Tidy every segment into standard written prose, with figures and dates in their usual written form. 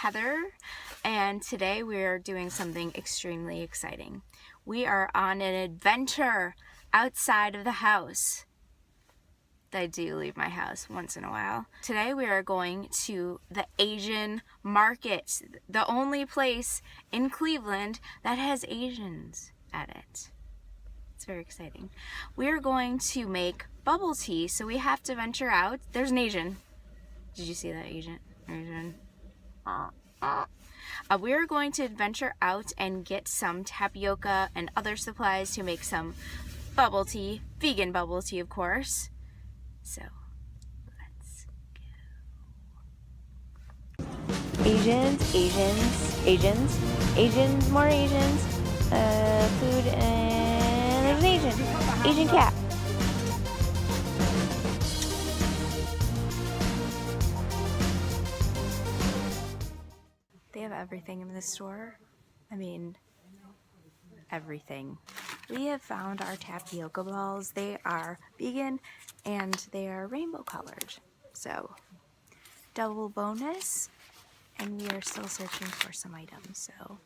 Heather, and today we're doing something extremely exciting. We are on an adventure outside of the house. I do leave my house once in a while. Today we are going to the Asian market, the only place in Cleveland that has Asians at it. It's very exciting. We are going to make bubble tea, so we have to venture out. There's an Asian. Did you see that Asian? We are going to venture out and get some tapioca and other supplies to make some bubble tea, vegan bubble tea, of course. So, let's go. Asians, more Asians, food, and there's an Asian cat. They have everything in this store. I mean, everything. We have found our tapioca balls. They are vegan and they are rainbow colored. So, double bonus. And we are still searching for some items. So,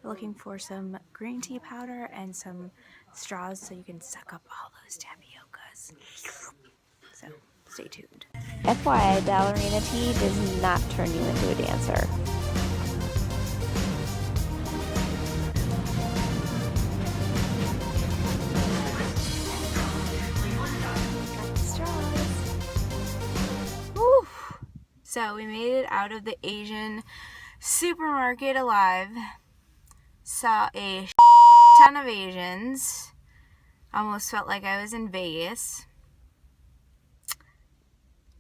we're looking for some green tea powder and some straws so you can suck up all those tapiocas. So, stay tuned. FYI, ballerina tea does not turn you into a dancer. So we made it out of the Asian supermarket alive. Saw a ton of Asians. Almost felt like I was in Vegas.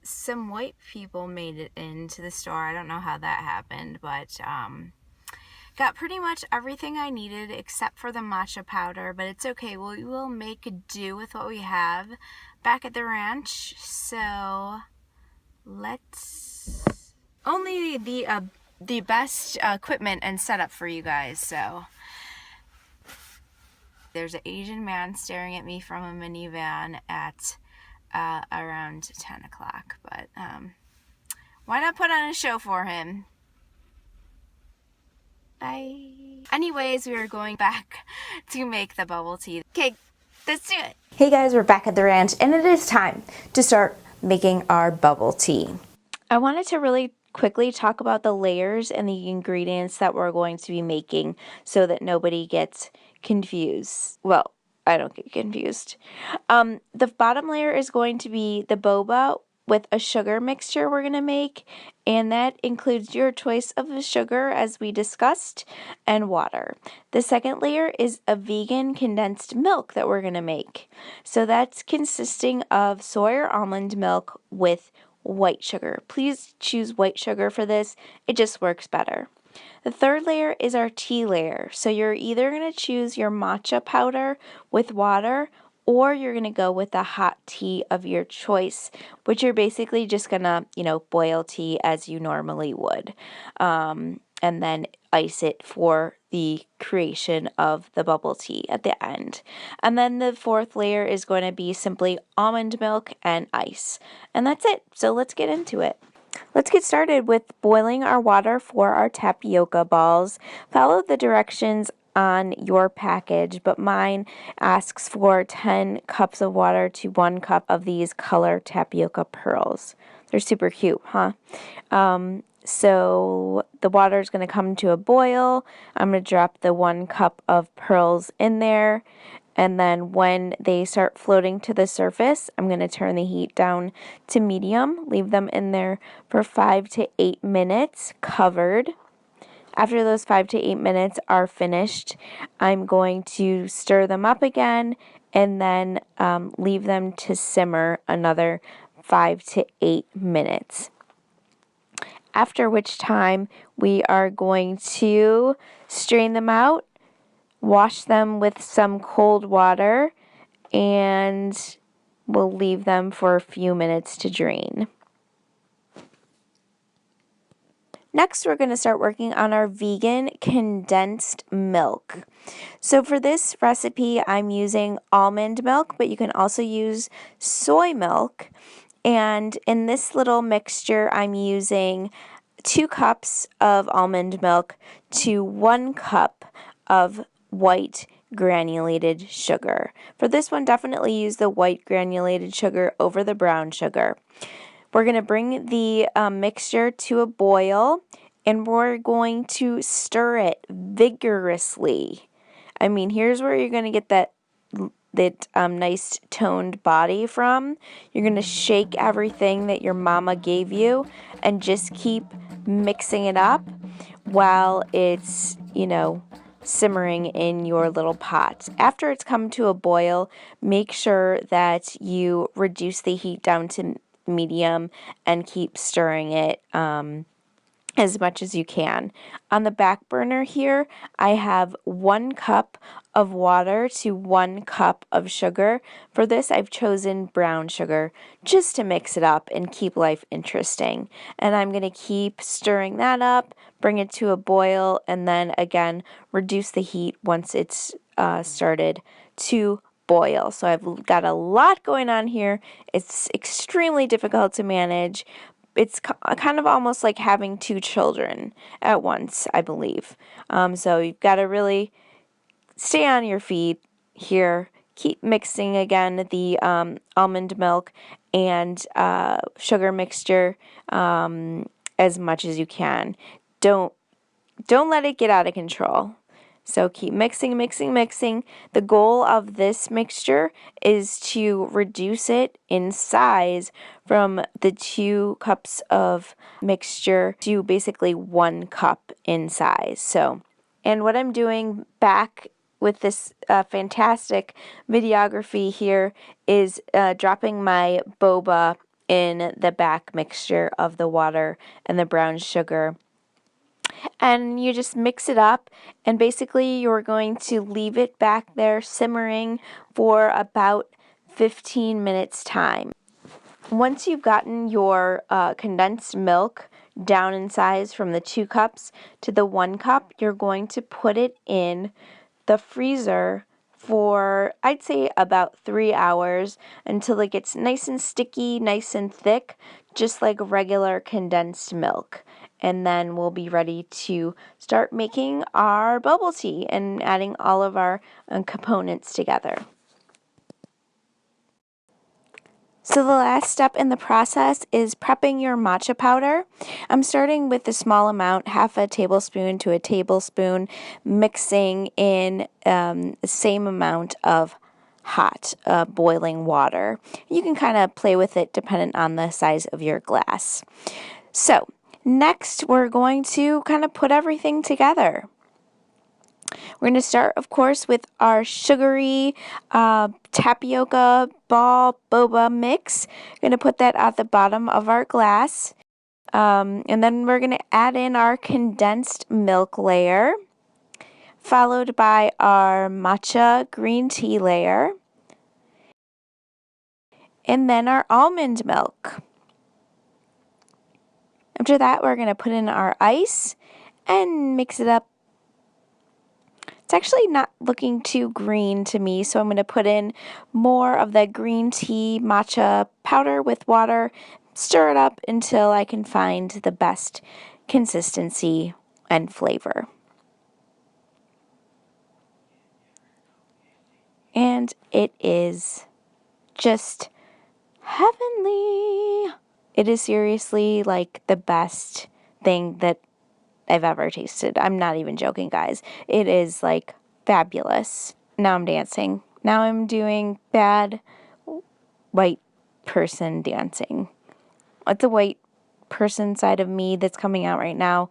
Some white people made it into the store. I don't know how that happened, but got pretty much everything I needed except for the matcha powder, but it's okay. We will make do with what we have back at the ranch. So let's only the best equipment and setup for you guys. So there's an Asian man staring at me from a minivan at around 10 o'clock, but why not put on a show for him? Bye. Anyways, we are going back to make the bubble tea. Okay, let's do it. Hey guys, we're back at the ranch and it is time to start making our bubble tea. I wanted to really quickly talk about the layers and the ingredients that we're going to be making so that nobody gets confused. Well, I don't get confused. The bottom layer is going to be the boba with a sugar mixture we're going to make, and that includes your choice of the sugar as we discussed, and water. The second layer is a vegan condensed milk that we're going to make. So that's consisting of soy or almond milk with white sugar. Please choose white sugar for this. It just works better. The third layer is our tea layer. So you're either going to choose your matcha powder with water, or you're going to go with the hot tea of your choice, which you're basically just going to, boil tea as you normally would. And then ice it for the creation of the bubble tea at the end. And then the fourth layer is going to be simply almond milk and ice. And that's it. So let's get into it. Let's get started with boiling our water for our tapioca balls. Follow the directions on your package, but mine asks for 10 cups of water to 1 cup of these color tapioca pearls. They're super cute, huh? So the water is going to come to a boil. I'm going to drop the 1 cup of pearls in there. And then when they start floating to the surface, I'm going to turn the heat down to medium. Leave them in there for 5 to 8 minutes covered. After those 5 to 8 minutes are finished, I'm going to stir them up again and then leave them to simmer another 5 to 8 minutes. After which time we are going to strain them out, wash them with some cold water, and we'll leave them for a few minutes to drain. Next, we're going to start working on our vegan condensed milk. So for this recipe, I'm using almond milk, but you can also use soy milk. And in this little mixture, I'm using 2 cups of almond milk to 1 cup of white granulated sugar. For this one, definitely use the white granulated sugar over the brown sugar. We're going to bring the mixture to a boil, and we're going to stir it vigorously. I mean, here's where you're going to get that nice toned body from. You're going to shake everything that your mama gave you and just keep mixing it up while it's, simmering in your little pot. After it's come to a boil, make sure that you reduce the heat down to medium and keep stirring it as much as you can. On the back burner here, I have 1 cup of water to 1 cup of sugar. For this, I've chosen brown sugar just to mix it up and keep life interesting. And I'm going to keep stirring that up, bring it to a boil, and then again, reduce the heat once it's started to boil. So I've got a lot going on here. It's extremely difficult to manage. It's kind of almost like having 2 children at once, I believe. So you've got to really stay on your feet here. Keep mixing again the almond milk and sugar mixture as much as you can. Don't let it get out of control. So keep mixing, mixing, mixing. The goal of this mixture is to reduce it in size from the 2 cups of mixture to basically 1 cup in size. So, and what I'm doing back with this fantastic videography here is dropping my boba in the back mixture of the water and the brown sugar. And you just mix it up, and basically you're going to leave it back there simmering for about 15 minutes time. Once you've gotten your condensed milk down in size from the 2 cups to the 1 cup, you're going to put it in the freezer for, I'd say, about 3 hours until it gets nice and sticky, nice and thick, just like regular condensed milk. And then we'll be ready to start making our bubble tea and adding all of our components together. So the last step in the process is prepping your matcha powder. I'm starting with a small amount, half a tablespoon to a tablespoon, mixing in the same amount of hot boiling water. You can kind of play with it depending on the size of your glass. So next, we're going to kind of put everything together. We're going to start, of course, with our sugary tapioca ball boba mix. We're going to put that at the bottom of our glass. And then we're going to add in our condensed milk layer, followed by our matcha green tea layer, and then our almond milk. After that, we're going to put in our ice and mix it up. It's actually not looking too green to me, so I'm going to put in more of the green tea matcha powder with water, stir it up until I can find the best consistency and flavor. And it is just heavenly. It is seriously like the best thing that I've ever tasted. I'm not even joking, guys. It is like fabulous. Now I'm dancing. Now I'm doing bad white person dancing. It's a white person side of me that's coming out right now.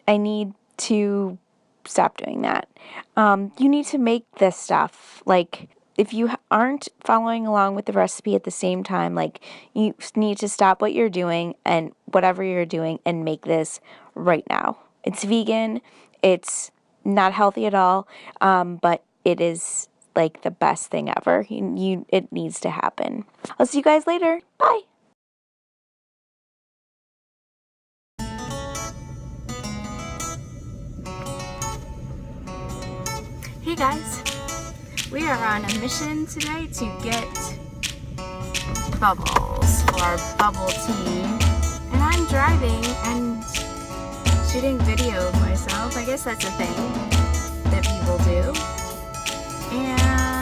I need to stop doing that. You need to make this stuff. Like, if you aren't following along with the recipe at the same time, like, you need to stop what you're doing and whatever you're doing and make this right now. It's vegan. It's not healthy at all, but it is like the best thing ever. It needs to happen. I'll see you guys later. Bye. Hey guys, we are on a mission today to get bubbles for our bubble tea, and I'm driving and shooting video of myself. I guess that's a thing that people do. And